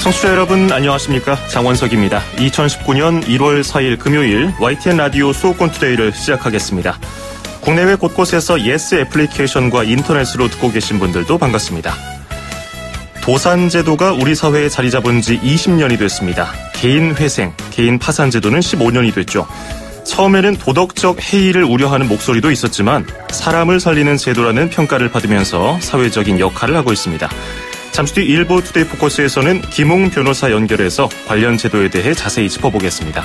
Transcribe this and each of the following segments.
청취자 여러분 안녕하십니까? 장원석입니다. 2019년 1월 4일 금요일 YTN 라디오 수도권 투데이를 시작하겠습니다. 국내외 곳곳에서 예스 애플리케이션과 인터넷으로 듣고 계신 분들도 반갑습니다. 도산제도가 우리 사회에 자리 잡은 지 20년이 됐습니다. 개인 회생, 개인 파산 제도는 15년이 됐죠. 처음에는 도덕적 해이를 우려하는 목소리도 있었지만 사람을 살리는 제도라는 평가를 받으면서 사회적인 역할을 하고 있습니다. 잠시 뒤 일부 투데이 포커스에서는 김웅 변호사 연결해서 관련 제도에 대해 자세히 짚어보겠습니다.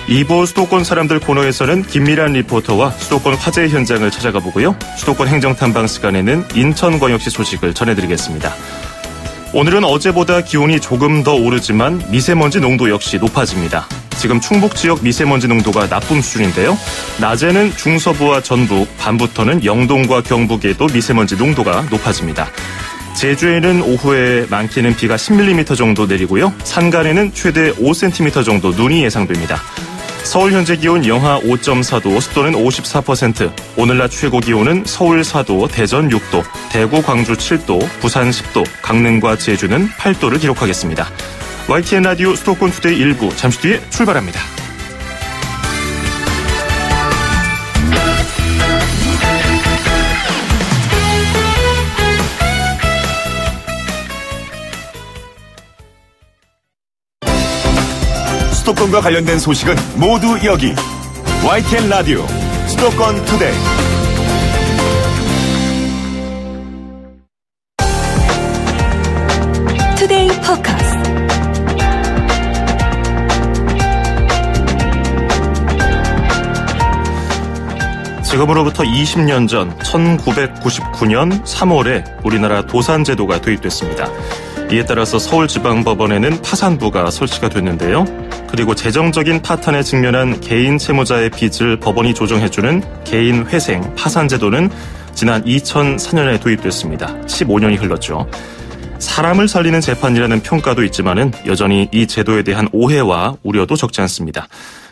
2부 수도권 사람들 코너에서는 김미란 리포터와 수도권 화재 현장을 찾아가 보고요. 수도권 행정탐방 시간에는 인천광역시 소식을 전해드리겠습니다. 오늘은 어제보다 기온이 조금 더 오르지만 미세먼지 농도 역시 높아집니다. 지금 충북 지역 미세먼지 농도가 나쁨 수준인데요. 낮에는 중서부와 전북, 밤부터는 영동과 경북에도 미세먼지 농도가 높아집니다. 제주에는 오후에 많게는 비가 10mm 정도 내리고요. 산간에는 최대 5cm 정도 눈이 예상됩니다. 서울 현재 기온 영하 5.4도, 습도는 54%, 오늘 낮 최고 기온은 서울 4도, 대전 6도, 대구, 광주 7도, 부산 10도, 강릉과 제주는 8도를 기록하겠습니다. YTN 라디오 수도권 투데이 1부 잠시 뒤에 출발합니다. 수도권과 관련된 소식은 모두 여기 YTN 라디오 수도권 투데이. 투데이 포커스. 지금으로부터 20년 전 1999년 3월에 우리나라 도산제도가 도입됐습니다. 이에 따라서 서울지방법원에는 파산부가 설치가 됐는데요. 그리고 재정적인 파탄에 직면한 개인 채무자의 빚을 법원이 조정해주는 개인 회생 파산제도는 지난 2004년에 도입됐습니다. 15년이 흘렀죠. 사람을 살리는 재판이라는 평가도 있지만은 여전히 이 제도에 대한 오해와 우려도 적지 않습니다.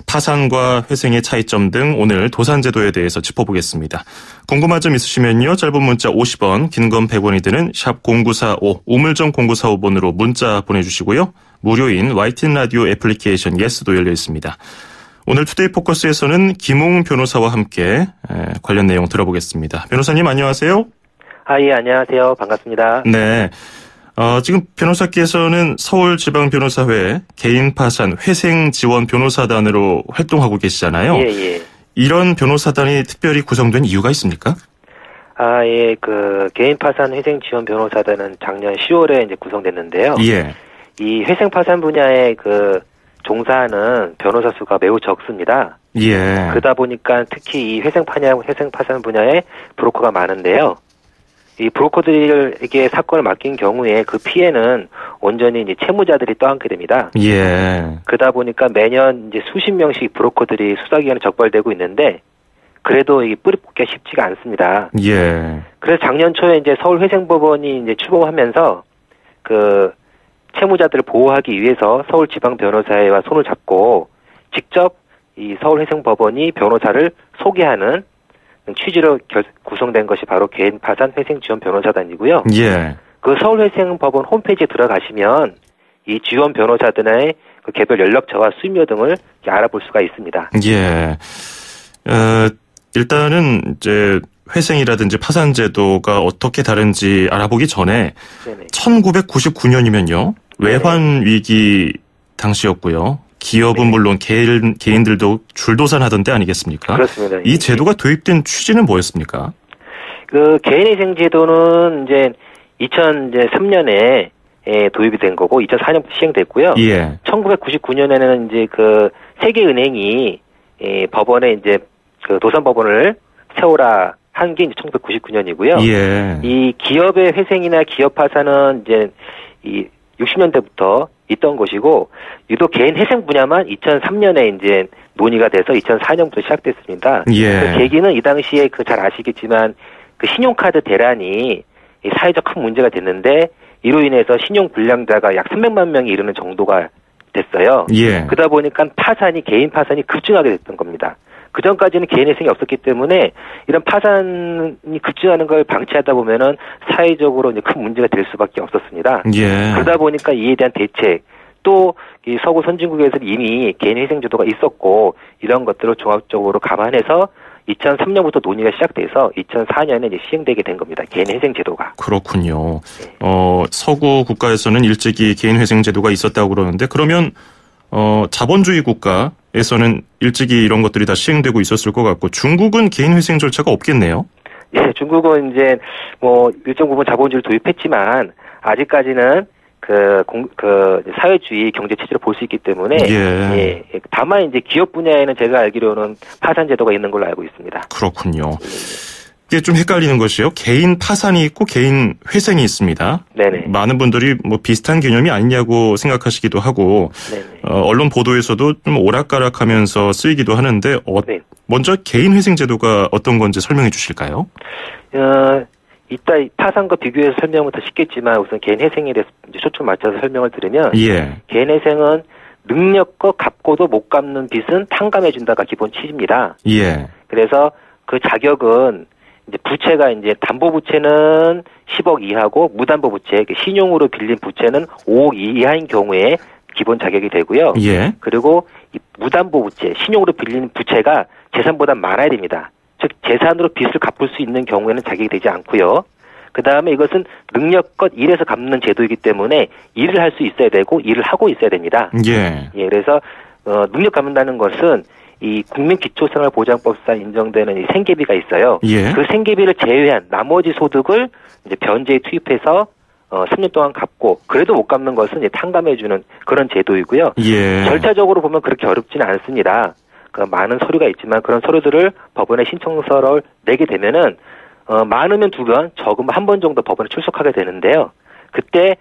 파산과 회생의 차이점 등 오늘 도산제도에 대해서 짚어보겠습니다. 궁금한 점 있으시면요. 짧은 문자 50원, 긴 건 100원이 드는 샵 0945, 우물정 0945번으로 문자 보내주시고요. 무료인 YTN 라디오 애플리케이션 예스도 열려 있습니다. 오늘 투데이 포커스에서는 김웅 변호사와 함께 관련 내용 들어보겠습니다. 변호사님 안녕하세요. 예, 안녕하세요. 반갑습니다. 네. 지금 변호사께서는 서울지방변호사회 개인파산 회생지원 변호사단으로 활동하고 계시잖아요. 예. 이런 변호사단이 특별히 구성된 이유가 있습니까? 예, 개인파산 회생지원 변호사단은 작년 10월에 이제 구성됐는데요. 예. 이 회생파산 분야에 종사하는 변호사 수가 매우 적습니다. 예. 그러다 보니까 특히 이 회생파산 분야에 브로커가 많은데요. 이 브로커들에게 사건을 맡긴 경우에 그 피해는 온전히 이제 채무자들이 떠안게 됩니다. 예. 그러다 보니까 매년 이제 수십 명씩 브로커들이 수사기관에 적발되고 있는데 그래도 이 뿌리 뽑기가 쉽지가 않습니다. 예. 그래서 작년 초에 이제 서울회생법원이 이제 출범하면서 채무자들을 보호하기 위해서 서울지방변호사회와 손을 잡고 직접 이 서울회생법원이 변호사를 소개하는 취지로 구성된 것이 바로 개인파산 회생지원 변호사단이고요. 예. 그 서울회생법원 홈페이지에 들어가시면 이 지원 변호사들의 개별 연락처와 수임료 등을 알아볼 수가 있습니다. 예. 일단은 이제 회생이라든지 파산 제도가 어떻게 다른지 알아보기 전에 네네. 1999년이면요. 외환 위기 당시였고요. 기업은 네. 물론 개인들도 줄도산하던 때 아니겠습니까? 그렇습니다. 이 제도가 도입된 취지는 뭐였습니까? 개인회생 제도는 이제 2003년에 도입이 된 거고 2004년부터 시행됐고요. 예. 1999년에는 이제 세계은행이 법원에 이제 도산법원을 세우라 한 게 1999년이고요. 예. 이 기업의 회생이나 기업 파산은 이제 이 60년대부터 있던 것이고 유독 개인 회생 분야만 2003년에 이제 논의가 돼서 2004년부터 시작됐습니다. 예. 그 계기는 이 당시에 잘 아시겠지만 신용카드 대란이 사회적 큰 문제가 됐는데 이로 인해서 신용 불량자가 약 300만 명이 이르는 정도가 됐어요. 예. 그러다 보니까 개인 파산이 급증하게 됐던 겁니다. 그 전까지는 개인 회생이 없었기 때문에 이런 파산이 급증하는 걸 방치하다 보면은 사회적으로 이제 큰 문제가 될 수밖에 없었습니다. 예. 그러다 보니까 이에 대한 대책, 또 이 서구 선진국에서 이미 개인 회생 제도가 있었고 이런 것들을 종합적으로 감안해서 2003년부터 논의가 시작돼서 2004년에 이제 시행되게 된 겁니다. 개인 회생 제도가. 그렇군요. 서구 국가에서는 일찍이 개인 회생 제도가 있었다고 그러는데 그러면 자본주의 국가에서는 일찍이 이런 것들이 다 시행되고 있었을 것 같고 중국은 개인 회생 절차가 없겠네요. 예, 중국은 이제 뭐 일정 부분 자본주의를 도입했지만 아직까지는 그 사회주의 경제 체제를 볼 수 있기 때문에 예, 다만 이제 기업 분야에는 제가 알기로는 파산 제도가 있는 걸로 알고 있습니다. 그렇군요. 이게 좀 헷갈리는 것이요. 개인 파산이 있고 개인 회생이 있습니다. 네네. 많은 분들이 뭐 비슷한 개념이 아니냐고 생각하시기도 하고 언론 보도에서도 좀 오락가락하면서 쓰이기도 하는데 네. 먼저 개인 회생 제도가 어떤 건지 설명해 주실까요? 이따 파산과 비교해서 설명은 더 쉽겠지만 우선 개인 회생에 대해서 이제 초점 맞춰서 설명을 드리면 개인 회생은 능력과 갚고도 못 갚는 빚은 탕감해준다가 기본 취지입니다. 예. 그래서 그 자격은 이제 부채가 이제 담보 부채는 10억 이하고 무담보 부채, 신용으로 빌린 부채는 5억 이하인 경우에 기본 자격이 되고요. 예. 그리고 이 무담보 부채, 신용으로 빌린 부채가 재산보다 많아야 됩니다. 즉 재산으로 빚을 갚을 수 있는 경우에는 자격이 되지 않고요. 그 다음에 이것은 능력껏 일해서 갚는 제도이기 때문에 일을 할 수 있어야 되고 일을 하고 있어야 됩니다. 예. 예, 그래서 능력 갚는다는 것은 이 국민기초생활보장법상 인정되는 이 생계비가 있어요. 예. 그 생계비를 제외한 나머지 소득을 이제 변제에 투입해서 3년 동안 갚고 그래도 못 갚는 것은 이제 탕감해주는 그런 제도이고요. 예. 절차적으로 보면 그렇게 어렵지는 않습니다. 많은 서류가 있지만 그런 서류들을 법원에 신청서를 내게 되면은 많으면 2번, 적으면 1번 정도 법원에 출석하게 되는데요. 그때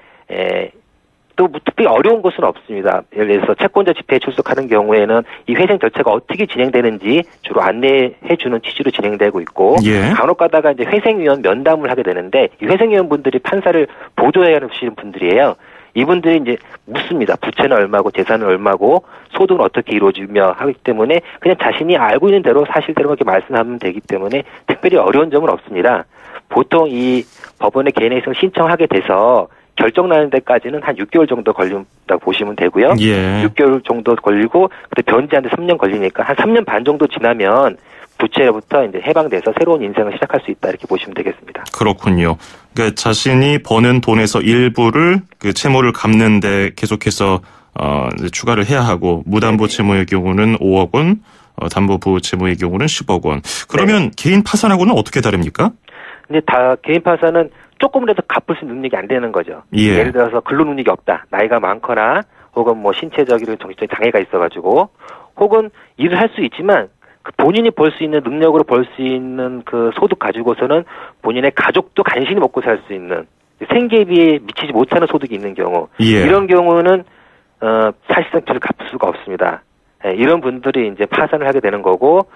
또 특별히 어려운 것은 없습니다. 예를 들어서 채권자 집회에 출석하는 경우에는 이 회생 절차가 어떻게 진행되는지 주로 안내해주는 취지로 진행되고 있고 간혹 가다가 이제 회생위원 면담을 하게 되는데 이 회생위원분들이 판사를 보조해야 하시는 분들이에요. 이분들이 이제 묻습니다. 부채는 얼마고 재산은 얼마고 소득은 어떻게 이루어지며 하기 때문에 그냥 자신이 알고 있는 대로 사실대로 이렇게 말씀하면 되기 때문에 특별히 어려운 점은 없습니다. 보통 이 법원에 개인회생을 신청하게 돼서 결정 나는 데까지는 한 6개월 정도 걸린다고 보시면 되고요. 예. 6개월 정도 걸리고 그때 변제하는데 3년 걸리니까 한 3년 반 정도 지나면 부채로부터 이제 해방돼서 새로운 인생을 시작할 수 있다 이렇게 보시면 되겠습니다. 그렇군요. 그러니까 자신이 버는 돈에서 일부를 그 채무를 갚는데 계속해서 이제 추가를 해야 하고 무담보 채무의 경우는 5억 원, 담보부 채무의 경우는 10억 원. 그러면 개인 파산하고는 어떻게 다릅니까? 근데 다 개인 파산은 조금이라도 갚을 수 있는 능력이 안 되는 거죠. 예를 들어서 근로 능력이 없다, 나이가 많거나 혹은 뭐 신체적이나 정신적인 장애가 있어가지고 혹은 일을 할 수 있지만 본인이 벌 수 있는 능력으로 벌 수 있는 그 소득 가지고서는 본인의 가족도 간신히 먹고 살 수 있는 생계비에 미치지 못하는 소득이 있는 경우 이런 경우는 사실상 빚을 갚을 수가 없습니다. 이런 분들이 이제 파산을 하게 되는 거고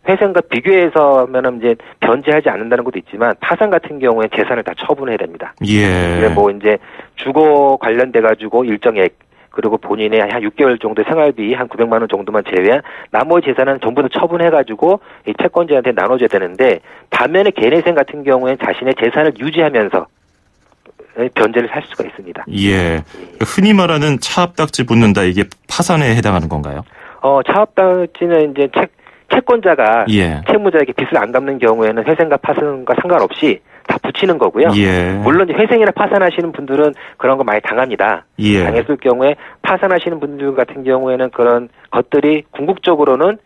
회생과 비교해서 하면은 이제 변제하지 않는다는 것도 있지만 파산 같은 경우에 재산을 다 처분해야 됩니다. 예. 뭐 이제 주거 관련돼 가지고 일정액 그리고 본인의 한 6개월 정도의 생활비 한 900만 원 정도만 제외한 나머지 재산은 전부 다 처분해가지고 이 채권자한테 나눠줘야 되는데 반면에 개인회생 같은 경우에는 자신의 재산을 유지하면서 변제를 할 수가 있습니다. 예. 흔히 말하는 차압딱지 붙는다 이게 파산에 해당하는 건가요? 차압딱지는 이제 채권자가 채무자에게 빚을 안 갚는 경우에는 회생과 파산과 상관없이 다 붙이는 거고요. 물론 회생이나 파산하시는 분들은 그런 거 많이 당합니다. 당했을 경우에 파산하시는 분들 같은 경우에는 그런 것들이 궁극적으로는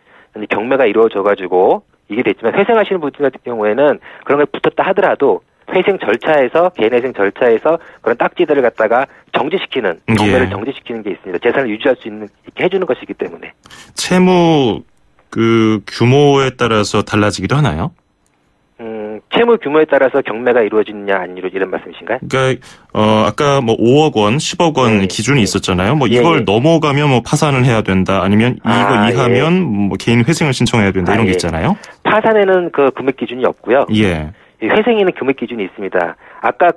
경매가 이루어져가지고 이게 됐지만 회생하시는 분들 같은 경우에는 그런 게 붙었다 하더라도 회생 절차에서 개인회생 절차에서 그런 딱지들을 갖다가 정지시키는 경매를 정지시키는 게 있습니다. 재산을 유지할 수 있는 이렇게 해주는 것이기 때문에 채무 그 규모에 따라서 달라지기도 하나요? 채무 규모에 따라서 경매가 이루어지느냐 안 이루어지는 말씀이신가요? 그러니까 아까 뭐 5억 원, 10억 원 기준이 있었잖아요. 뭐 이걸 넘어가면 뭐 파산을 해야 된다. 아니면 이거 이하면 뭐 개인 회생을 신청해야 된다. 이런 게 있잖아요. 파산에는 그 금액 기준이 없고요. 회생에는 금액 기준이 있습니다. 아까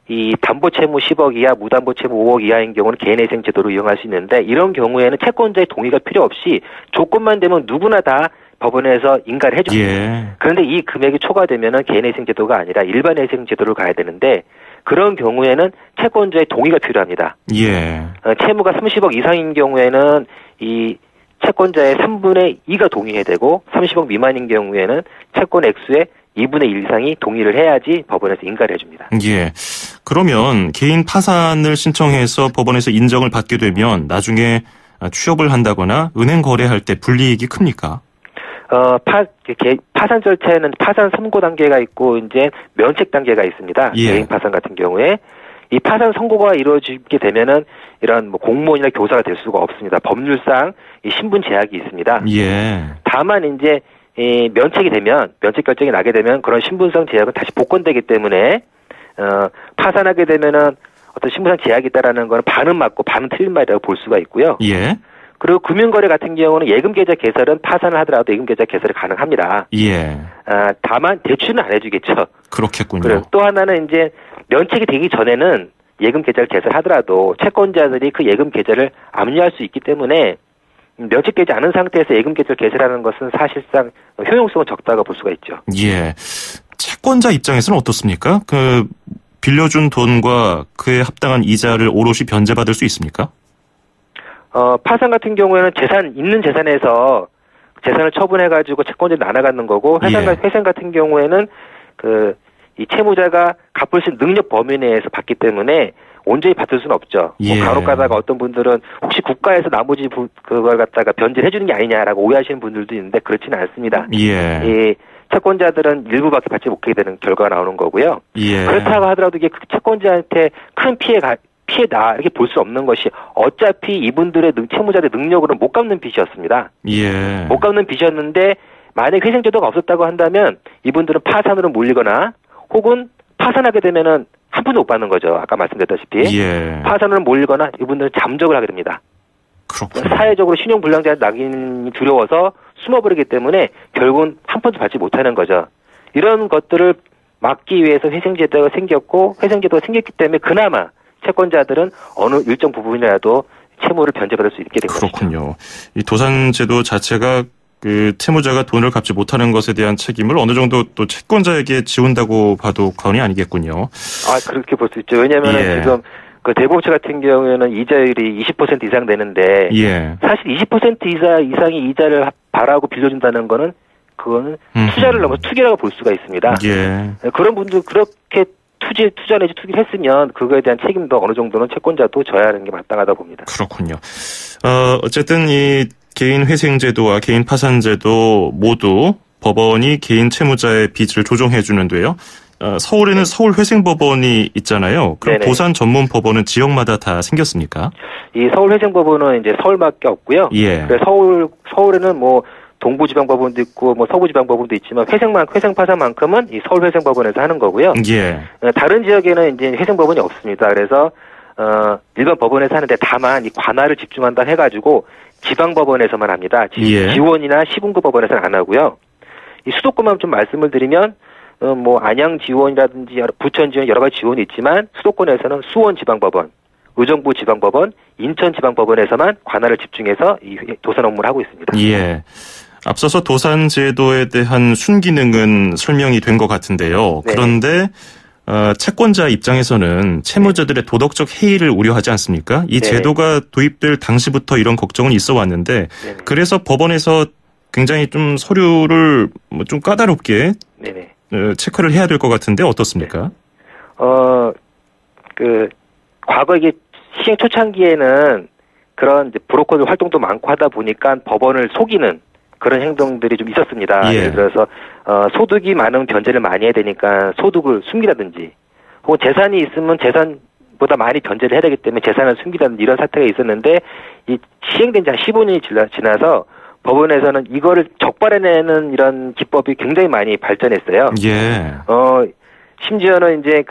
이 담보채무 10억 이하, 무담보채무 5억 이하인 경우는 개인회생 제도를 이용할 수 있는데 이런 경우에는 채권자의 동의가 필요 없이 조건만 되면 누구나 다 법원에서 인가를 해줍니다. 예. 그런데 이 금액이 초과되면은 개인회생 제도가 아니라 일반회생 제도를 가야 되는데 그런 경우에는 채권자의 동의가 필요합니다. 예. 채무가 30억 이상인 경우에는 이 채권자의 3분의 2가 동의해야 되고 30억 미만인 경우에는 채권 액수의 2분의 1 이상이 동의를 해야지 법원에서 인가를 해줍니다. 예. 그러면 개인 파산을 신청해서 법원에서 인정을 받게 되면 나중에 취업을 한다거나 은행 거래할 때 불이익이 큽니까? 파산 절차에는 파산 선고 단계가 있고 이제 면책 단계가 있습니다. 예. 개인 파산 같은 경우에 이 파산 선고가 이루어지게 되면은 이런 뭐 공무원이나 교사가 될 수가 없습니다. 법률상 이 신분 제약이 있습니다. 예. 다만 이제 이 면책 결정이 나게 되면 그런 신분상 제약은 다시 복권되기 때문에 파산하게 되면은 어떤 신분상 제약이 있다라는 거는 반은 맞고 반은 틀린 말이라고 볼 수가 있고요. 예. 그리고 금융거래 같은 경우는 예금계좌 개설은 파산을 하더라도 예금계좌 개설이 가능합니다. 예. 다만 대출은 안 해주겠죠. 그렇겠군요. 그리고 또 하나는 이제 면책이 되기 전에는 예금계좌를 개설하더라도 채권자들이 그 예금계좌를 압류할 수 있기 때문에 면책되지 않은 상태에서 예금계좌를 개설하는 것은 사실상 효용성은 적다고 볼 수가 있죠. 예. 채권자 입장에서는 어떻습니까? 빌려준 돈과 그에 합당한 이자를 오롯이 변제받을 수 있습니까? 파산 같은 경우에는 있는 재산에서 재산을 처분해가지고 채권자를 나눠 갖는 거고, 회생 같은 경우에는 이 채무자가 갚을 수 있는 능력 범위 내에서 받기 때문에 온전히 받을 수는 없죠. 예. 간혹 가다가 어떤 분들은 혹시 국가에서 나머지 그걸 갖다가 변제를 해주는 게 아니냐라고 오해하시는 분들도 있는데 그렇지는 않습니다. 예. 이 채권자들은 일부밖에 받지 못하게 되는 결과가 나오는 거고요. 예. 그렇다고 하더라도 이게 채권자한테 큰 피해다 이렇게 볼 수 없는 것이 어차피 이분들의 채무자의 능력으로는 못 갚는 빚이었습니다. 예. 못 갚는 빚이었는데 만약 회생제도가 없었다고 한다면 이분들은 파산으로 몰리거나 혹은 파산하게 되면은 한 푼도 못 받는 거죠. 아까 말씀드렸다시피. 예. 파산으로 몰리거나 이분들은 잠적을 하게 됩니다. 그렇군요. 사회적으로 신용불량자의 낙인이 두려워서 숨어버리기 때문에 결국은 한 푼도 받지 못하는 거죠. 이런 것들을 막기 위해서 회생제도가 생겼고 회생제도가 생겼기 때문에 그나마 채권자들은 어느 일정 부분이라도 채무를 변제받을 수 있게 된 거죠. 그렇군요. 이 도산제도 자체가 채무자가 돈을 갚지 못하는 것에 대한 책임을 어느 정도 또 채권자에게 지운다고 봐도 과언이 아니겠군요. 그렇게 볼 수 있죠. 왜냐하면 지금 대부업체 같은 경우에는 이자율이 20% 이상 되는데 사실 20% 이상의 이자를 바라고 빌려준다는 거는 그거는 투자를 넘어서 투기라고 볼 수가 있습니다. 그런 분들 그렇게 투자 내지 투기를 했으면 그거에 대한 책임도 어느 정도는 채권자도 져야 하는 게 마땅하다 봅니다. 그렇군요. 어쨌든 이 개인 회생제도와 개인 파산제도 모두 법원이 개인 채무자의 빚을 조정해 주는데요. 서울에는 서울회생법원이 있잖아요. 그럼 네네. 도산 전문 법원은 지역마다 다 생겼습니까? 이 서울회생법원은 이제 서울밖에 없고요. 그래서 서울에는 뭐 동부지방법원도 있고 뭐 서부지방법원도 있지만 회생 파산만큼은 이 서울회생법원에서 하는 거고요. 다른 지역에는 이제 회생법원이 없습니다. 그래서 일반 법원에서 하는데 다만 이 관할을 집중한다 해가지고 지방법원에서만 합니다. 지원이나 시군구 법원에서는 안 하고요. 이 수도권만 좀 말씀을 드리면 뭐 안양 지원이라든지 부천 지원 여러 가지 지원이 있지만 수도권에서는 수원 지방법원, 의정부 지방법원, 인천 지방법원에서만 관할을 집중해서 이 도산 업무를 하고 있습니다. 앞서서 도산제도에 대한 순기능은 설명이 된 것 같은데요. 그런데 채권자 입장에서는 채무자들의 도덕적 해이를 우려하지 않습니까? 이 제도가 도입될 당시부터 이런 걱정은 있어 왔는데 그래서 법원에서 굉장히 좀 서류를 좀 까다롭게 체크를 해야 될 것 같은데 어떻습니까? 과거 이게 시행 초창기에는 그런 이제 브로커들 활동도 많고 하다 보니까 법원을 속이는 그런 행동들이 좀 있었습니다. 예를 들어서 소득이 많으면 변제를 많이 해야 되니까 소득을 숨기라든지 혹은 재산이 있으면 재산보다 많이 변제를 해야 되기 때문에 재산을 숨기라든지 이런 사태가 있었는데 이 시행된 지 한 15년이 지나서 법원에서는 이거를 적발해내는 이런 기법이 굉장히 많이 발전했어요. 심지어는 이제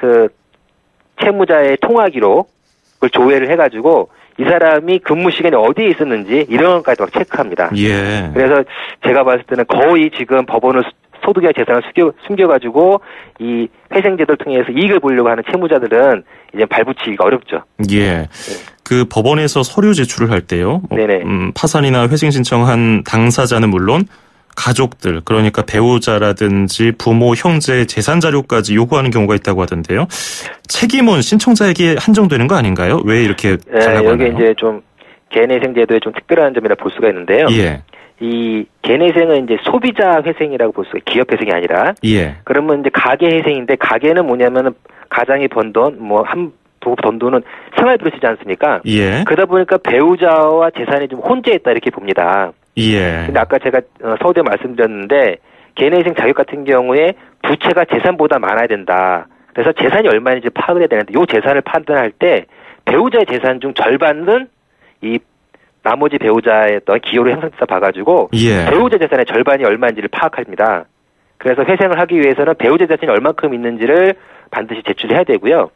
채무자의 통화 기록을 조회를 해가지고 이 사람이 근무 시간이 어디에 있었는지 이런 것까지 막 체크합니다. 그래서 제가 봤을 때는 거의 지금 법원을 소득이나 재산을 숨겨가지고 이 회생제도를 통해서 이익을 보려고 하는 채무자들은 이제 발붙이기가 어렵죠. 예. 그 법원에서 서류 제출을 할 때요. 네네. 파산이나 회생 신청한 당사자는 물론 가족들, 그러니까 배우자라든지 부모, 형제, 재산 자료까지 요구하는 경우가 있다고 하던데요. 책임은 신청자에게 한정되는 거 아닌가요? 왜 이렇게 달라고 하나요? 여기 이제 좀 개인회생제도에 좀 특별한 점이라 볼 수가 있는데요. 예. 이 개인회생은 이제 소비자 회생이라고 볼 수가 있어요. 기업 회생이 아니라. 예. 그러면 이제 가계 회생인데 가계는 뭐냐면은 가장이 번 돈, 번 돈은 생활비로 쓰지 않습니까? 예. 그러다 보니까 배우자와 재산이 좀 혼재했다 이렇게 봅니다. 예. 근데 아까 제가 서두에 말씀드렸는데 개인회생 자격 같은 경우에 부채가 재산보다 많아야 된다. 그래서 재산이 얼마인지 파악을 해야 되는데 이 재산을 판단할 때 배우자의 재산 중 절반은 이 나머지 배우자의 어떤 기여로 형성돼서 봐가지고 예. 배우자 재산의 절반이 얼마인지를 파악합니다. 그래서 회생을 하기 위해서는 배우자 재산이 얼만큼 있는지를 반드시 제출해야 되고요.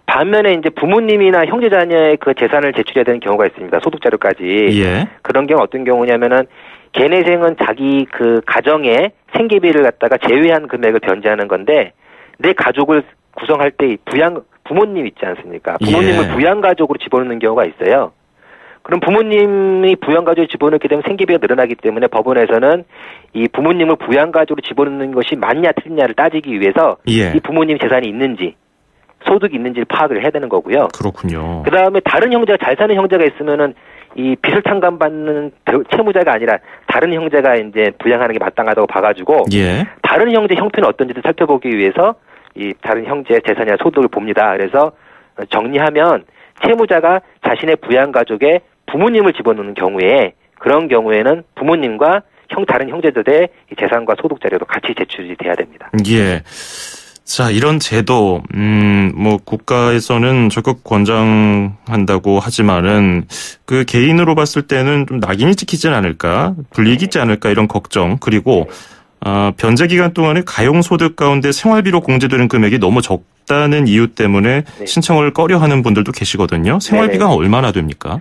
반면에 이제 부모님이나 형제 자녀의 그 재산을 제출해야 되는 경우가 있습니다. 소득 자료까지. 예. 그런 경우 어떤 경우냐면은 개인회생은 자기 그 가정의 생계비를 갖다가 제외한 금액을 변제하는 건데 내 가족을 구성할 때 부모님 있지 않습니까? 부모님을 예. 부양가족으로 집어넣는 경우가 있어요. 그럼 부모님이 부양가족으로 집어넣게 되면 생계비가 늘어나기 때문에 법원에서는 이 부모님을 부양가족으로 집어넣는 것이 맞냐 틀리냐를 따지기 위해서 예. 이 부모님 재산이 있는지 소득이 있는지를 파악을 해야 되는 거고요. 그렇군요. 그 다음에 다른 형제가 잘 사는 형제가 있으면은 이 빚을 탕감받는 채무자가 아니라 다른 형제가 이제 부양하는 게 마땅하다고 봐가지고 예. 다른 형제 형편은 어떤지도 살펴보기 위해서 이 다른 형제의 재산이나 소득을 봅니다. 그래서 정리하면 채무자가 자신의 부양가족에 부모님을 집어넣는 경우에 그런 경우에는 부모님과 다른 형제들의 재산과 소득 자료도 같이 제출이 돼야 됩니다. 예. 자, 이런 제도, 국가에서는 적극 권장한다고 하지만은, 그 개인으로 봤을 때는 좀 낙인이 찍히진 않을까, 불이익이 있지 않을까, 이런 걱정, 그리고, 변제 기간 동안에 가용소득 가운데 생활비로 공제되는 금액이 너무 적다는 이유 때문에 네. 신청을 꺼려 하는 분들도 계시거든요. 생활비가 네네. 얼마나 됩니까?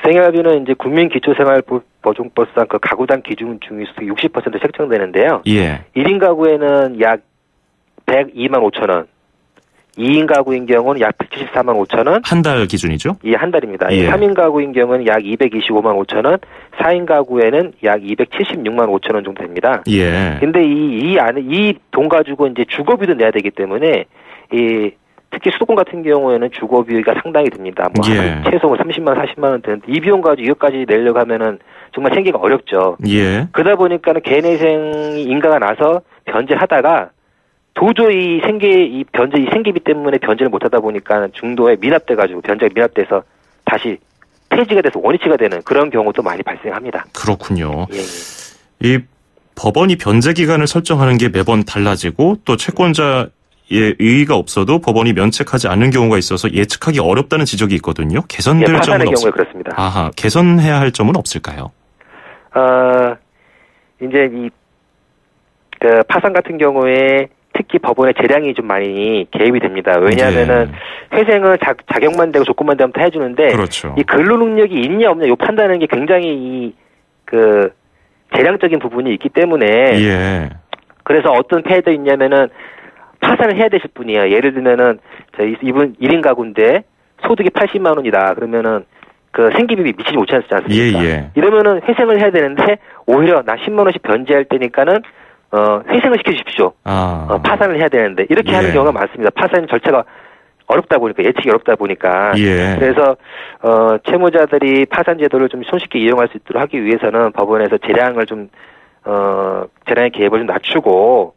생활비는 이제 국민기초생활보증법상 그 가구당 기준 중위소득 60% 책정되는데요. 예. 1인 가구에는 약 102만 5천 원. 2인 가구인 경우는 약 174만 5천 원. 한 달 기준이죠? 예, 한 달입니다. 예. 3인 가구인 경우는 약 225만 5천 원. 4인 가구에는 약 276만 5천 원 정도 됩니다. 예. 근데 이 돈 가지고 이제 주거비도 내야 되기 때문에 특히 수도권 같은 경우에는 주거비가 상당히 듭니다. 예. 최소 30만 원, 40만 원 드는데 이 비용 가지고 이것까지 내려고 하면은 정말 생기가 어렵죠. 예. 그러다 보니까는 개인회생이 인가가 나서 변제를 하다가 도저히 생계비 때문에 변제를 못하다 보니까 중도에 미납돼가지고 변제가 미납돼서 다시 폐지가 돼서 원위치가 되는 그런 경우도 많이 발생합니다. 그렇군요. 예. 이 법원이 변제 기간을 설정하는 게 매번 달라지고 또 채권자의 의의가 없어도 법원이 면책하지 않는 경우가 있어서 예측하기 어렵다는 지적이 있거든요. 개선될 점은 파산의 경우에 없을까요? 그렇습니다. 아하, 개선해야 할 점은 없을까요? 이제 그 파산 같은 경우에 특히 법원의 재량이 좀 많이 개입이 됩니다. 왜냐하면은 회생을 자격만 되고 조건만 되면 다 해주는데 그렇죠. 이 근로 능력이 있냐 없냐 이 판단하는 게 굉장히 재량적인 부분이 있기 때문에 예. 그래서 어떤 폐해도 있냐면은 파산을 해야 되실 분이에요. 예를 들면은 이분 1인 가구인데 소득이 80만 원이다. 그러면은 그 생계비 미치지 못하지 않습니까? 예. 이러면은 회생을 해야 되는데 오히려 나 10만 원씩 변제할 때니까는 회생을 시켜주십시오. 파산을 해야 되는데 이렇게 하는 경우가 많습니다. 파산 절차가 어렵다 보니까 예측이 어렵다 보니까 예. 그래서 채무자들이 파산 제도를 좀 손쉽게 이용할 수 있도록 하기 위해서는 법원에서 재량의 개입을 좀 낮추고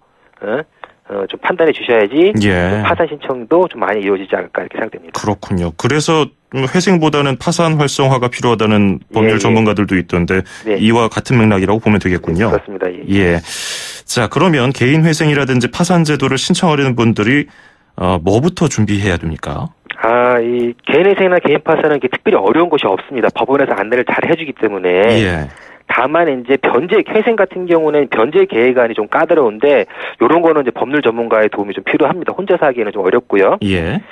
좀 판단해 주셔야지 예. 파산 신청도 좀 많이 이루어지지 않을까 이렇게 생각됩니다. 그렇군요. 그래서 회생보다는 파산 활성화가 필요하다는 법률 전문가들도 있던데 네. 이와 같은 맥락이라고 보면 되겠군요. 그렇습니다. 예. 자, 그러면 개인 회생이라든지 파산 제도를 신청하려는 분들이 뭐부터 준비해야 됩니까? 이 개인 회생이나 개인 파산은 특별히 어려운 것이 없습니다. 법원에서 안내를 잘 해주기 때문에 예. 다만 이제 회생 같은 경우는 변제 계획안이 좀 까다로운데 이런 거는 이제 법률 전문가의 도움이 좀 필요합니다. 혼자서 하기에는 좀 어렵고요. 예.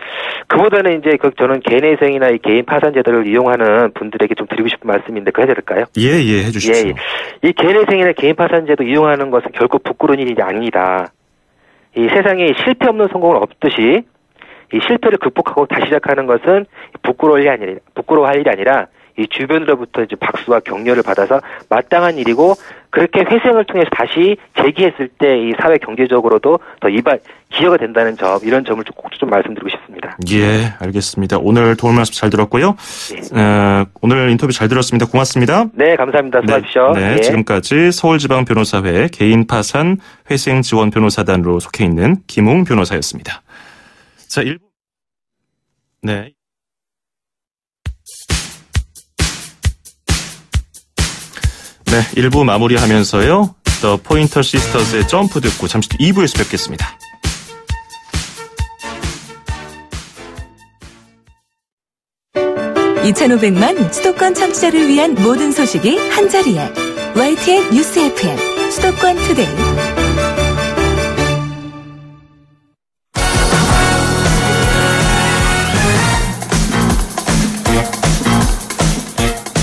그보다는 이제 저는 개인회생이나 이 개인 파산 제도를 이용하는 분들에게 좀 드리고 싶은 말씀인데 그거 해야 될까요? 예, 해주십시오. 예. 이 개인회생이나 개인 파산 제도 이용하는 것은 결코 부끄러운 일이 아닙니다. 이 세상에 실패 없는 성공은 없듯이 이 실패를 극복하고 다시 시작하는 것은 부끄러워할 일이 아니라 이 주변으로부터 이제 박수와 격려를 받아서 마땅한 일이고 그렇게 회생을 통해서 다시 재기했을 때 이 사회 경제적으로도 더 기여가 된다는 점 이런 점을 꼭 좀 말씀드리고 싶습니다. 예, 알겠습니다. 오늘 도움 말씀 잘 들었고요. 네. 오늘 인터뷰 잘 들었습니다. 고맙습니다. 네, 감사합니다. 수고하십시오. 네, 지금까지 서울지방변호사회 개인파산 회생지원 변호사단으로 속해 있는 김웅 변호사였습니다. 자, 1부. 네. 네, 1부 마무리하면서요. The Pointer Sisters의 점프 듣고 잠시 뒤 2부에서 뵙겠습니다. (2500만) 수도권 청취자를 위한 모든 소식이 한자리에 YTN 뉴스 FM 수도권 투데이.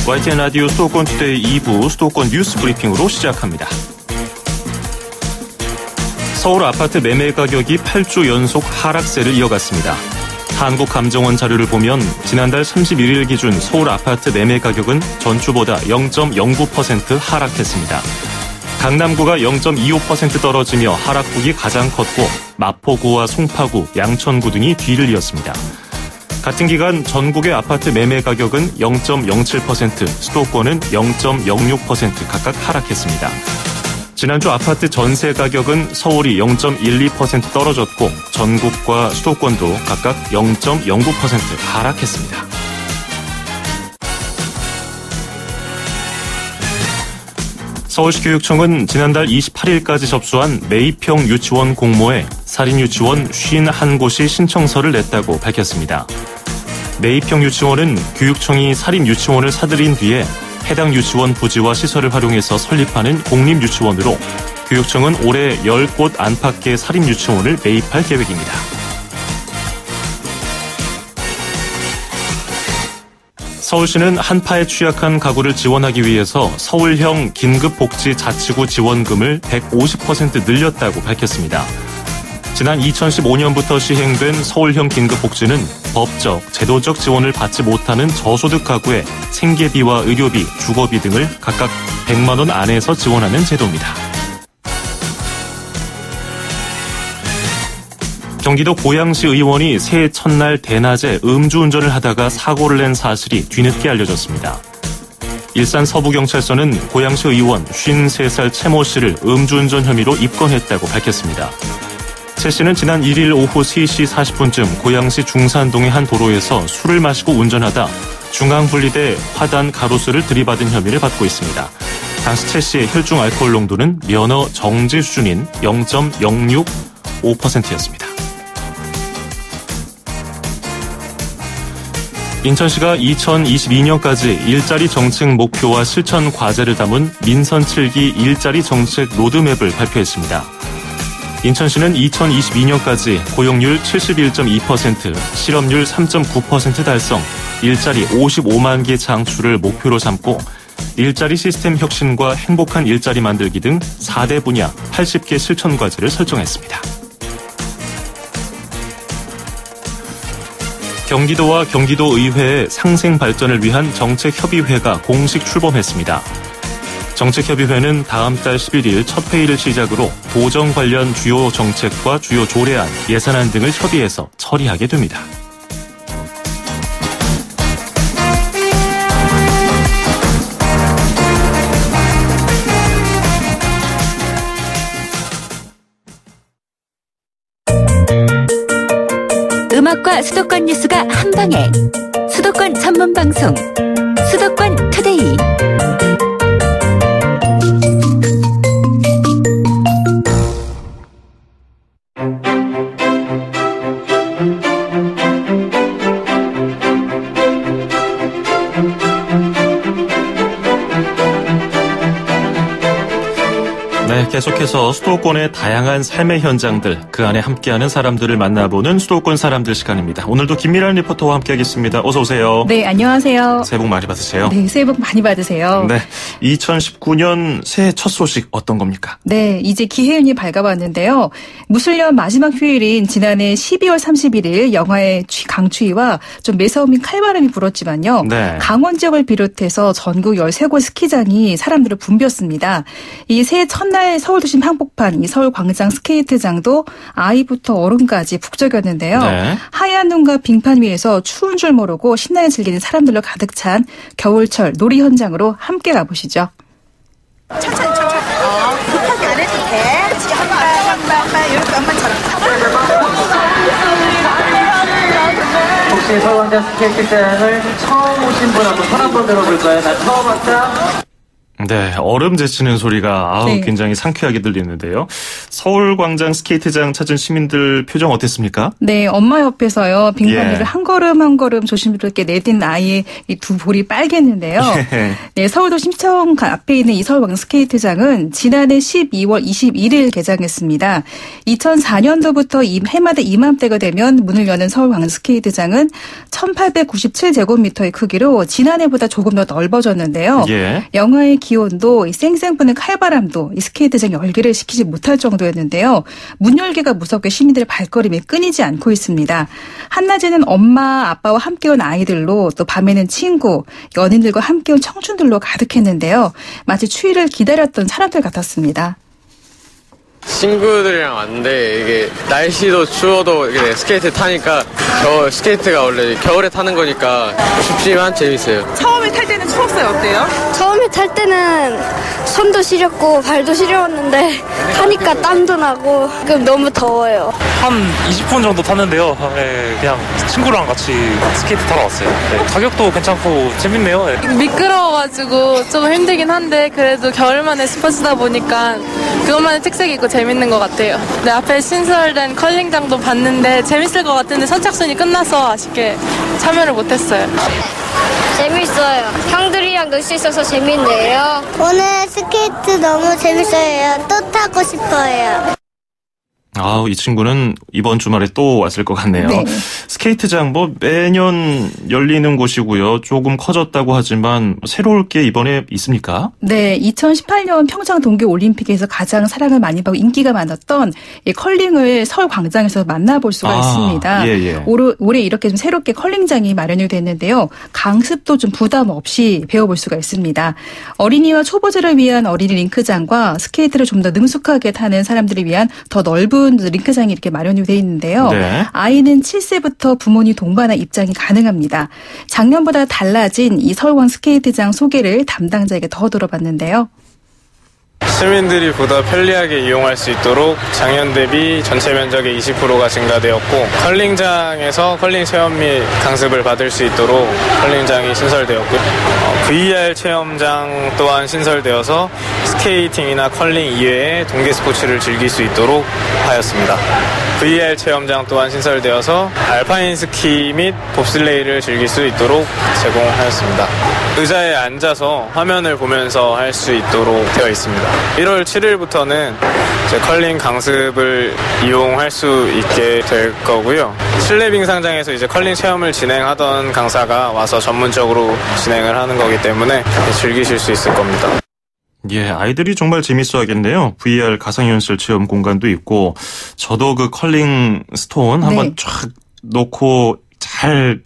YTN 라디오 수도권 투데이 2부 수도권 뉴스 브리핑으로 시작합니다. 서울 아파트 매매 가격이 8주 연속 하락세를 이어갔습니다. 한국감정원 자료를 보면 지난달 31일 기준 서울 아파트 매매 가격은 전주보다 0.09% 하락했습니다. 강남구가 0.25% 떨어지며 하락폭이 가장 컸고 마포구와 송파구, 양천구 등이 뒤를 이었습니다. 같은 기간 전국의 아파트 매매 가격은 0.07%, 수도권은 0.06% 각각 하락했습니다. 지난주 아파트 전세 가격은 서울이 0.12% 떨어졌고 전국과 수도권도 각각 0.09% 하락했습니다. 서울시 교육청은 지난달 28일까지 접수한 매입형 유치원 공모에 사립유치원 51곳이 신청서를 냈다고 밝혔습니다. 매입형 유치원은 교육청이 사립유치원을 사들인 뒤에 해당 유치원 부지와 시설을 활용해서 설립하는 공립유치원으로 교육청은 올해 10곳 안팎의 사립유치원을 매입할 계획입니다. 서울시는 한파에 취약한 가구를 지원하기 위해서 서울형 긴급복지자치구 지원금을 150% 늘렸다고 밝혔습니다. 지난 2015년부터 시행된 서울형 긴급복지는 법적, 제도적 지원을 받지 못하는 저소득 가구의 생계비와 의료비, 주거비 등을 각각 100만 원 안에서 지원하는 제도입니다. 경기도 고양시 의원이 새해 첫날 대낮에 음주운전을 하다가 사고를 낸 사실이 뒤늦게 알려졌습니다. 일산 서부경찰서는 고양시 의원 53살 최모 씨를 음주운전 혐의로 입건했다고 밝혔습니다. 최 씨는 지난 1일 오후 3시 40분쯤 고양시 중산동의 한 도로에서 술을 마시고 운전하다 중앙분리대 화단 가로수를 들이받은 혐의를 받고 있습니다. 당시 최 씨의 혈중 알코올 농도는 면허 정지 수준인 0.065%였습니다. 인천시가 2022년까지 일자리 정책 목표와 실천 과제를 담은 민선 7기 일자리 정책 로드맵을 발표했습니다. 인천시는 2022년까지 고용률 71.2%, 실업률 3.9% 달성, 일자리 55만 개 창출을 목표로 삼고 일자리 시스템 혁신과 행복한 일자리 만들기 등 4대 분야 80개 실천 과제를 설정했습니다. 경기도와 경기도의회의 상생 발전을 위한 정책협의회가 공식 출범했습니다. 정책협의회는 다음 달 11일 첫 회의를 시작으로 도정 관련 주요 정책과 주요 조례안, 예산안 등을 협의해서 처리하게 됩니다. 음악과 수도권 뉴스가 한방에 수도권 전문 방송 수도권 투데이. 네, 계속해서 수도권의 다양한 삶의 현장들, 그 안에 함께하는 사람들을 만나보는 수도권 사람들 시간입니다. 오늘도 김미란 리포터와 함께하겠습니다. 어서 오세요. 네, 안녕하세요. 새해 복 많이 받으세요. 네, 새해 복 많이 받으세요. 네, 2019년 새해 첫 소식 어떤 겁니까? 네, 이제 기해운이 밝아왔는데요. 무술년 마지막 휴일인 지난해 12월 31일 영하의 강추위와 좀 매서움인 칼바람이 불었지만요. 네. 강원 지역을 비롯해서 전국 13곳 스키장이 사람들을 붐볐습니다. 이 새해 첫날 서울 도심 한복판, 이 서울광장 스케이트장도 아이부터 어른까지 북적였는데요. 네. 하얀 눈과 빙판 위에서 추운 줄 모르고 신나게 즐기는 사람들로 가득 찬 겨울철 놀이 현장으로 함께 가보시죠. 천천히. 급하게 안 해도 돼. 한번 이렇게 엄마처럼. 혹시 서울광장 스케이트장을 처음 오신 분 한번 손 한번 들어볼까요? 나 처음 왔다. 네, 얼음 제치는 소리가 네. 굉장히 상쾌하게 들리는데요. 서울광장 스케이트장 찾은 시민들 표정 어땠습니까? 네, 엄마 옆에서요. 빙판 위를 예. 한 걸음 한 걸음 조심스럽게 내딛는 아이의 이 두 볼이 빨갰는데요. 예. 네, 서울도 심청 앞에 있는 이 서울광장 스케이트장은 지난해 12월 21일 개장했습니다. 2004년도부터 해마다 이맘때가 되면 문을 여는 서울광장 스케이트장은 1897제곱미터의 크기로 지난해보다 조금 더 넓어졌는데요. 예. 영하의 기온도 이 쌩쌩 부는 칼바람도 이 스케이트장 열기를 식히지 못할 정도였는데요. 문 열기가 무섭게 시민들의 발걸음이 끊이지 않고 있습니다. 한낮에는 엄마, 아빠와 함께 온 아이들로 또 밤에는 친구, 연인들과 함께 온 청춘들로 가득했는데요. 마치 추위를 기다렸던 사람들 같았습니다. 친구들이랑 왔는데 이게 날씨도 추워도 이게 스케이트 타니까 스케이트가 원래 겨울에 타는 거니까 춥지만 재밌어요. 처음에 탈 때는 추웠어요. 어때요? 처음에 탈 때는 손도 시렸고 발도 시려웠는데 타니까 땀도 나고 지금 너무 더워요. 한 20분 정도 탔는데요. 네, 그냥 친구랑 같이 스케이트 타러 왔어요. 네, 가격도 괜찮고 재밌네요. 네. 미끄러워가지고 좀 힘들긴 한데 그래도 겨울만의 스포츠다 보니까 그것만의 특색이 있고 재밌는 것 같아요. 네, 앞에 신설된 컬링장도 봤는데 재밌을 것 같은데 선착순이 끝나서 아쉽게 참여를 못했어요. 재밌어요. 형들이랑 놀 수 있어서 재밌네요. 오늘 스케이트 너무 재밌어요. 또 타고 싶어요. 이 친구는 이번 주말에 또 왔을 것 같네요. 네. 스케이트장 매년 열리는 곳이고요. 조금 커졌다고 하지만 새로울 게 이번에 있습니까? 네, 2018년 평창 동계올림픽에서 가장 사랑을 많이 받고 인기가 많았던 이 컬링을 서울광장에서 만나볼 수가 있습니다. 예. 올해 이렇게 좀 새롭게 컬링장이 마련이 됐는데요. 강습도 좀 부담 없이 배워볼 수가 있습니다. 어린이와 초보자를 위한 어린이 링크장과 스케이트를 좀 더 능숙하게 타는 사람들을 위한 더 넓은 링크장이 이렇게 마련이 되어 있는데요. 네. 아이는 7세부터 부모님 동반한 입장이 가능합니다. 작년보다 달라진 이 서울광 스케이트장 소개를 담당자에게 더 들어봤는데요. 시민들이 보다 편리하게 이용할 수 있도록 작년 대비 전체 면적의 20%가 증가되었고 컬링장에서 컬링 체험 및 강습을 받을 수 있도록 컬링장이 신설되었고요. VR 체험장 또한 신설되어서 스케이팅이나 컬링 이외에 동계 스포츠를 즐길 수 있도록 하였습니다. VR 체험장 또한 신설되어서 알파인 스키 및 봅슬레이를 즐길 수 있도록 제공하였습니다. 의자에 앉아서 화면을 보면서 할 수 있도록 되어 있습니다. 1월 7일부터는 컬링 강습을 이용할 수 있게 될 거고요. 실내 빙상장에서 이제 컬링 체험을 진행하던 강사가 와서 전문적으로 진행을 하는 거기 때문에 즐기실 수 있을 겁니다. 예, 아이들이 정말 재밌어 하겠네요. VR 가상현실 체험 공간도 있고, 저도 그 컬링 스톤 한번 쫙 놓고 잘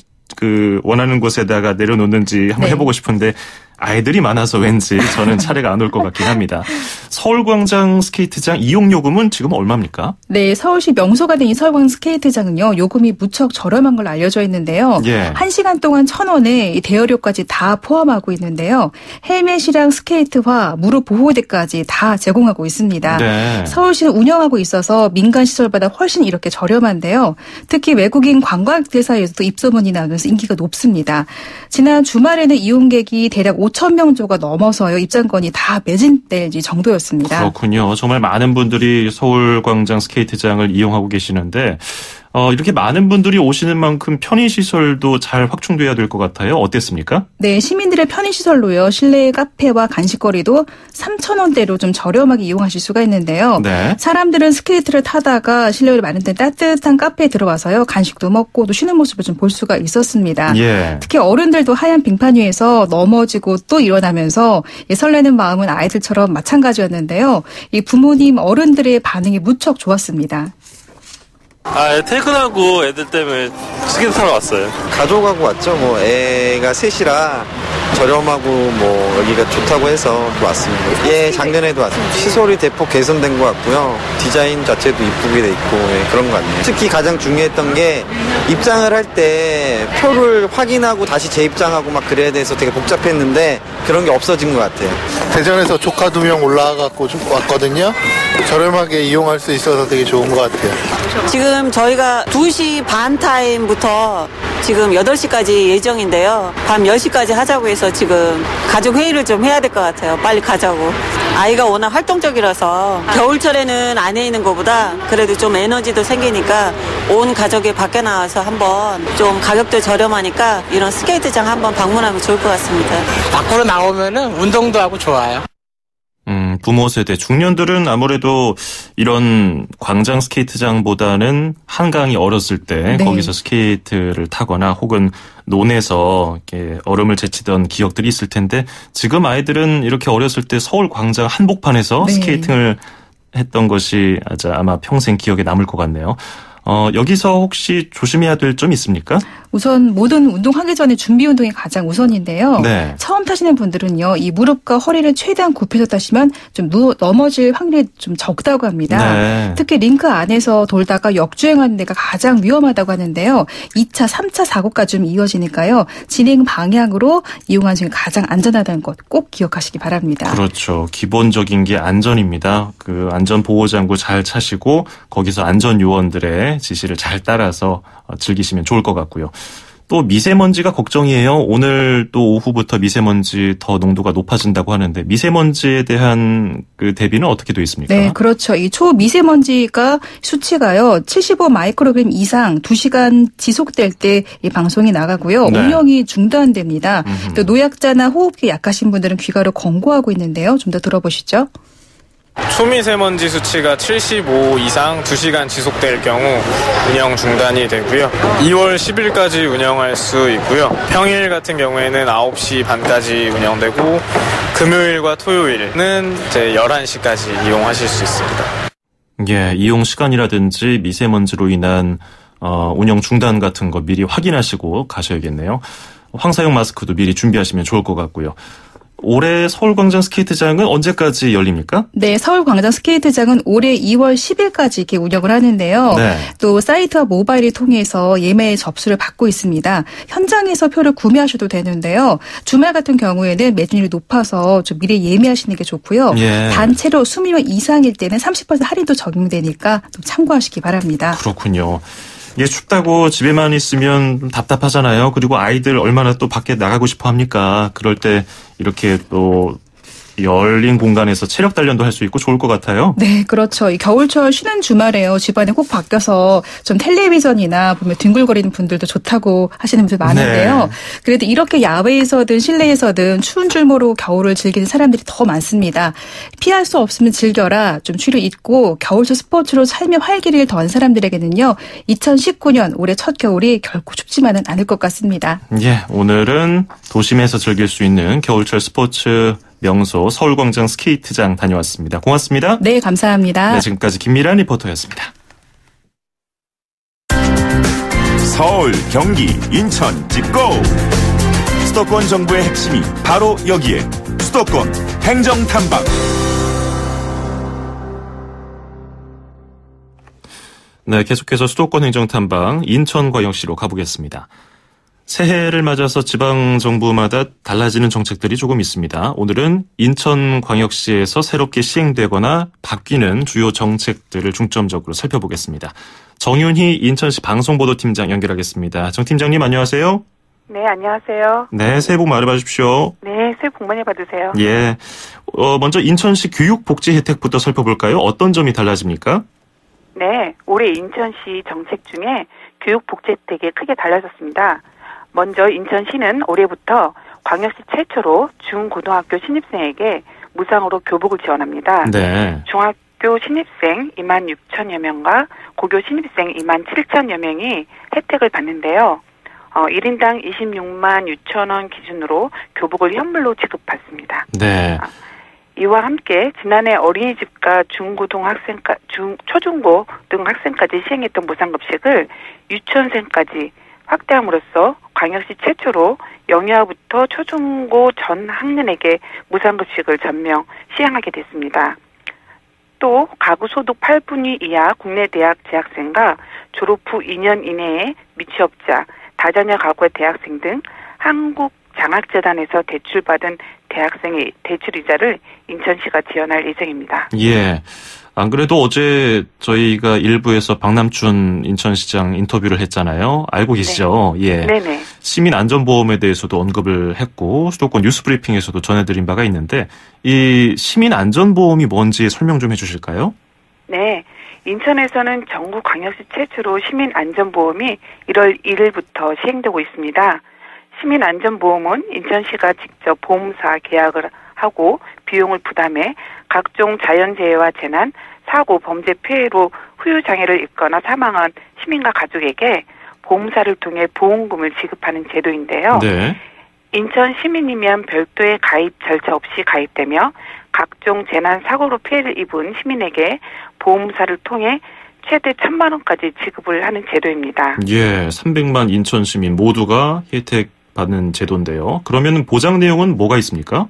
원하는 곳에다가 내려놓는지 한번 해보고 싶은데, 아이들이 많아서 왠지 저는 차례가 안 올 것 같긴 합니다. 서울광장 스케이트장 이용요금은 지금 얼마입니까? 네, 서울시 명소가 된 이 서울광장 스케이트장은요, 요금이 무척 저렴한 걸로 알려져 있는데요. 예. 1시간 동안 1,000원에 대여료까지 다 포함하고 있는데요. 헬멧이랑 스케이트화, 무릎 보호대까지 다 제공하고 있습니다. 네. 서울시는 운영하고 있어서 민간 시설보다 훨씬 이렇게 저렴한데요. 특히 외국인 관광객들 사이에서도 입소문이 나면서 인기가 높습니다. 지난 주말에는 이용객이 대략 5,000명 조가 넘어서요. 입장권이 다 매진될 정도였습니다. 그렇군요. 정말 많은 분들이 서울광장 스케이트장을 이용하고 계시는데 이렇게 많은 분들이 오시는 만큼 편의시설도 잘 확충돼야 될 것 같아요. 어땠습니까? 네, 시민들의 편의시설로요. 실내 카페와 간식거리도 3,000원대로 좀 저렴하게 이용하실 수가 있는데요. 네. 사람들은 스케이트를 타다가 실내를 마련된 따뜻한 카페에 들어와서요. 간식도 먹고 또 쉬는 모습을 좀 볼 수가 있었습니다. 예. 특히 어른들도 하얀 빙판 위에서 넘어지고 또 일어나면서 설레는 마음은 아이들처럼 마찬가지였는데요. 이 부모님, 어른들의 반응이 무척 좋았습니다. 퇴근하고 애들 때문에 스케이트 타러 왔어요. 가족하고 왔죠. 애가 셋이라 저렴하고 여기가 좋다고 해서 왔습니다. 예, 작년에도 왔습니다. 시설이 대폭 개선된 것 같고요. 디자인 자체도 이쁘게 돼 있고 그런 것 같네요. 특히 가장 중요했던 게 입장을 할 때 표를 확인하고 다시 재입장하고 막 그래야 돼서 되게 복잡했는데 그런 게 없어진 것 같아요. 대전에서 조카 2명 올라와갖고 좀 왔거든요. 저렴하게 이용할 수 있어서 되게 좋은 것 같아요. 지금 저희가 2시 반 타임부터 지금 8시까지 예정인데요. 밤 10시까지 하자고 해서 지금 가족 회의를 좀 해야 될 것 같아요. 빨리 가자고. 아이가 워낙 활동적이라서 겨울철에는 안에 있는 것보다 그래도 좀 에너지도 생기니까 온 가족이 밖에 나와서 한번 좀 가격도 저렴하니까 이런 스케이트장 한번 방문하면 좋을 것 같습니다. 밖으로 나오면은 운동도 하고 좋아요. 부모 세대, 중년들은 아무래도 이런 광장 스케이트장보다는 한강이 얼었을 때 네. 거기서 스케이트를 타거나 혹은 논에서 이렇게 얼음을 제치던 기억들이 있을 텐데 지금 아이들은 이렇게 어렸을 때 서울 광장 한복판에서 네. 스케이팅을 했던 것이 아마 평생 기억에 남을 것 같네요. 여기서 혹시 조심해야 될 점 있습니까? 우선 모든 운동하기 전에 준비 운동이 가장 우선인데요. 네. 처음 타시는 분들은요, 이 무릎과 허리를 최대한 굽혀서 타시면 좀 넘어질 확률이 좀 적다고 합니다. 네. 특히 링크 안에서 돌다가 역주행하는 데가 가장 위험하다고 하는데요. 2차, 3차 사고까지 좀 이어지니까요. 진행 방향으로 이용하는 중에 가장 안전하다는 것 꼭 기억하시기 바랍니다. 그렇죠. 기본적인 게 안전입니다. 그 안전 보호장구 잘 차시고 거기서 안전 요원들의 지시를 잘 따라서 즐기시면 좋을 것 같고요. 또 미세먼지가 걱정이에요. 오늘 또 오후부터 미세먼지 더 농도가 높아진다고 하는데 미세먼지에 대한 그 대비는 어떻게 되어 있습니까? 네, 그렇죠. 이 초미세먼지가 수치가요. 75 마이크로그램 이상 2시간 지속될 때 이 방송이 나가고요. 네. 운영이 중단됩니다. 또 노약자나 호흡기 약하신 분들은 귀가를 권고하고 있는데요. 좀 더 들어보시죠. 초미세먼지 수치가 75 이상 2시간 지속될 경우 운영 중단이 되고요. 2월 10일까지 운영할 수 있고요. 평일 같은 경우에는 9시 반까지 운영되고 금요일과 토요일은 이제 11시까지 이용하실 수 있습니다. 예, 이용 시간이라든지 미세먼지로 인한 운영 중단 같은 거 미리 확인하시고 가셔야겠네요. 황사용 마스크도 미리 준비하시면 좋을 것 같고요. 올해 서울광장 스케이트장은 언제까지 열립니까? 네, 서울광장 스케이트장은 올해 2월 10일까지 이렇게 운영을 하는데요. 네. 또 사이트와 모바일을 통해서 예매 접수를 받고 있습니다. 현장에서 표를 구매하셔도 되는데요. 주말 같은 경우에는 매진율이 높아서 좀 미리 예매하시는 게 좋고요. 예. 단체로 20명 이상일 때는 30% 할인도 적용되니까 또 참고하시기 바랍니다. 그렇군요. 이게 춥다고 집에만 있으면 좀 답답하잖아요. 그리고 아이들 얼마나 또 밖에 나가고 싶어 합니까? 그럴 때 이렇게 또 열린 공간에서 체력 단련도 할 수 있고 좋을 것 같아요. 네, 그렇죠. 이 겨울철 쉬는 주말에요. 집안에 꼭 밖에서 좀 텔레비전이나 보면 뒹굴거리는 분들도 좋다고 하시는 분들 많은데요. 네. 그래도 이렇게 야외에서든 실내에서든 추운 줄 모르고 겨울을 즐기는 사람들이 더 많습니다. 피할 수 없으면 즐겨라. 좀 추를 잊고 겨울철 스포츠로 삶의 활기를 더한 사람들에게는요. 2019년 올해 첫 겨울이 결코 춥지만은 않을 것 같습니다. 예, 오늘은 도심에서 즐길 수 있는 겨울철 스포츠 명소 서울광장 스케이트장 다녀왔습니다. 고맙습니다. 네, 감사합니다. 네, 지금까지 김미란 리포터였습니다. 서울, 경기, 인천, 찍고! 수도권 정부의 핵심이 바로 여기에 수도권 행정탐방. 네, 계속해서 수도권 행정탐방 인천광역시로 가보겠습니다. 새해를 맞아서 지방정부마다 달라지는 정책들이 조금 있습니다. 오늘은 인천광역시에서 새롭게 시행되거나 바뀌는 주요 정책들을 중점적으로 살펴보겠습니다. 정윤희 인천시 방송보도팀장 연결하겠습니다. 정 팀장님 안녕하세요. 네, 안녕하세요. 네, 새해 복 많이 받으십시오. 네, 새해 복 많이 받으세요. 예, 먼저 인천시 교육복지 혜택부터 살펴볼까요? 어떤 점이 달라집니까? 네, 올해 인천시 정책 중에 교육 복지 혜택이 크게 달라졌습니다. 먼저 인천시는 올해부터 광역시 최초로 중고등학교 신입생에게 무상으로 교복을 지원합니다. 네. 중학교 신입생 2만 6천여 명과 고교 신입생 2만 7천여 명이 혜택을 받는데요. 1인당 26만 6천 원 기준으로 교복을 현물로 지급받습니다. 네. 이와 함께 지난해 어린이집과 초중고 등 학생까지 시행했던 무상급식을 유치원생까지 확대함으로써 광역시 최초로 영유아부터 초중고 전 학년에게 무상급식을 전면 시행하게 됐습니다. 또 가구소득 8분위 이하 국내 대학 재학생과 졸업 후 2년 이내에 미취업자, 다자녀 가구의 대학생 등 한국장학재단에서 대출받은 대학생의 대출이자를 인천시가 지원할 예정입니다. 예. 안 그래도 어제 저희가 일부에서 박남춘 인천시장 인터뷰를 했잖아요. 알고 계시죠? 네. 예. 네네. 시민안전보험에 대해서도 언급을 했고 수도권 뉴스브리핑에서도 전해드린 바가 있는데 이 시민안전보험이 뭔지 설명 좀 해주실까요? 네. 인천에서는 전국 광역시 최초로 시민안전보험이 1월 1일부터 시행되고 있습니다. 시민안전보험은 인천시가 직접 보험사 계약을 하고 비용을 부담해 각종 자연재해와 재난, 사고, 범죄 피해로 후유장애를 입거나 사망한 시민과 가족에게 보험사를 통해 보험금을 지급하는 제도인데요. 네. 인천 시민이면 별도의 가입 절차 없이 가입되며 각종 재난, 사고로 피해를 입은 시민에게 보험사를 통해 최대 1,000만 원까지 지급을 하는 제도입니다. 예, 300만 인천 시민 모두가 혜택 받는 제도인데요. 그러면 보장 내용은 뭐가 있습니까?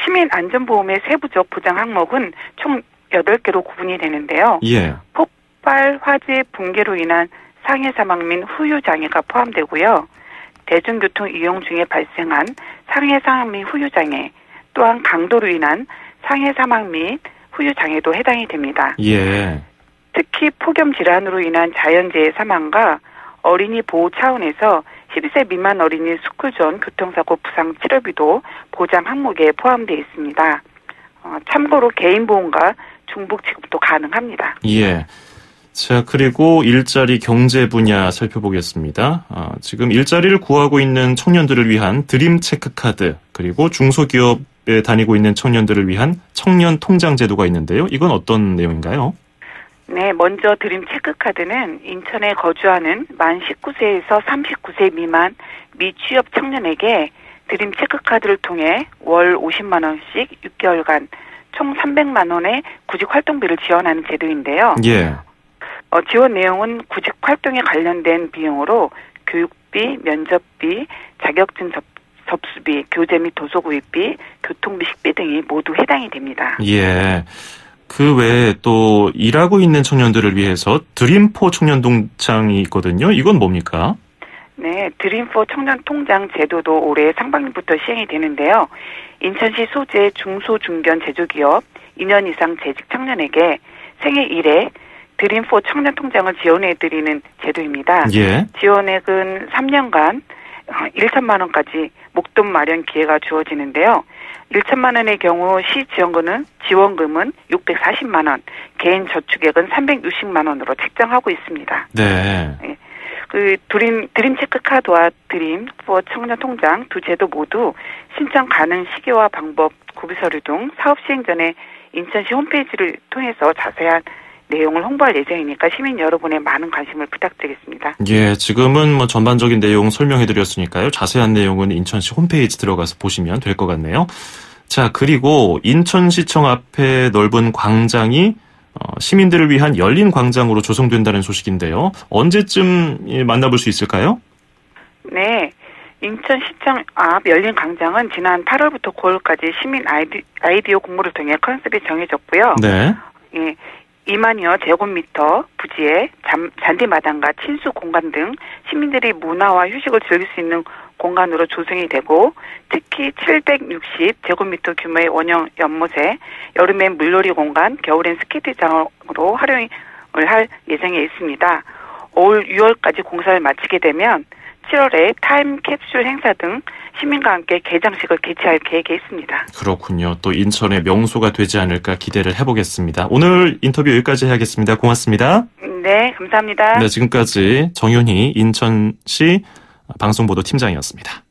시민안전보험의 세부적 보장 항목은 총 8개로 구분이 되는데요. 예. 폭발, 화재, 붕괴로 인한 상해 사망 및 후유장애가 포함되고요. 대중교통 이용 중에 발생한 상해 사망 및 후유장애, 또한 강도로 인한 상해 사망 및 후유장애도 해당이 됩니다. 예. 특히 폭염 질환으로 인한 자연재해 사망과 어린이 보호 차원에서 12세 미만 어린이 스쿨 전 교통사고 부상 치료비도 보장 항목에 포함되어 있습니다. 참고로 개인보험과 중복 지급도 가능합니다. 예. 자, 그리고 일자리 경제 분야 살펴보겠습니다. 지금 일자리를 구하고 있는 청년들을 위한 드림 체크카드, 그리고 중소기업에 다니고 있는 청년들을 위한 청년 통장 제도가 있는데요. 이건 어떤 내용인가요? 네, 먼저 드림 체크카드는 인천에 거주하는 만 19세에서 39세 미만 미취업 청년에게 드림 체크카드를 통해 월 50만 원씩 6개월간 총 300만 원의 구직 활동비를 지원하는 제도인데요. 예. 지원 내용은 구직 활동에 관련된 비용으로 교육비, 면접비, 자격증 접수비, 교재 및 도서 구입비, 교통비, 식비 등이 모두 해당이 됩니다. 예. 그 외에 또 일하고 있는 청년들을 위해서 드림포 청년통장이 있거든요. 이건 뭡니까? 네, 드림포 청년통장 제도도 올해 상반기부터 시행이 되는데요. 인천시 소재 중소중견 제조기업 2년 이상 재직 청년에게 생애 1회 드림포 청년통장을 지원해드리는 제도입니다. 예. 지원액은 3년간 1천만 원까지 목돈 마련 기회가 주어지는데요. 1천만 원의 경우 시 지원금은 640만 원, 개인 저축액은 360만 원으로 책정하고 있습니다. 네. 네. 그 드림 체크카드와 드림 포 청년 통장 두 제도 모두 신청 가능 시기와 방법, 구비 서류 등 사업 시행 전에 인천시 홈페이지를 통해서 자세한 내용을 홍보할 예정이니까 시민 여러분의 많은 관심을 부탁드리겠습니다. 예, 지금은 뭐 전반적인 내용 설명해드렸으니까요. 자세한 내용은 인천시 홈페이지 들어가서 보시면 될 것 같네요. 자, 그리고 인천시청 앞에 넓은 광장이 시민들을 위한 열린 광장으로 조성된다는 소식인데요. 언제쯤 만나볼 수 있을까요? 네. 인천시청 앞 열린 광장은 지난 8월부터 9월까지 시민 아이디어 공모를 통해 컨셉이 정해졌고요. 네. 예. 2만여 제곱미터 부지에 잔디마당과 친수 공간 등 시민들이 문화와 휴식을 즐길 수 있는 공간으로 조성이 되고 특히 760 제곱미터 규모의 원형 연못에 여름엔 물놀이 공간, 겨울엔 스케이트장으로 활용을 할 예정에 있습니다. 올 6월까지 공사를 마치게 되면 7월에 타임캡슐 행사 등 시민과 함께 개장식을 개최할 계획에 있습니다. 그렇군요. 또 인천의 명소가 되지 않을까 기대를 해보겠습니다. 오늘 인터뷰 여기까지 해야겠습니다. 고맙습니다. 네, 감사합니다. 네, 지금까지 정윤희 인천시 방송보도팀장이었습니다.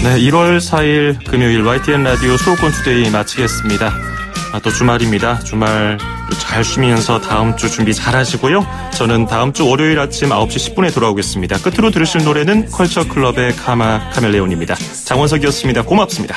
네, 1월 4일 금요일 YTN 라디오 수도권 투데이 마치겠습니다. 또 주말입니다. 주말 잘 쉬면서 다음 주 준비 잘 하시고요. 저는 다음 주 월요일 아침 9시 10분에 돌아오겠습니다. 끝으로 들으실 노래는 컬처클럽의 카멜레온입니다. 장원석이었습니다. 고맙습니다.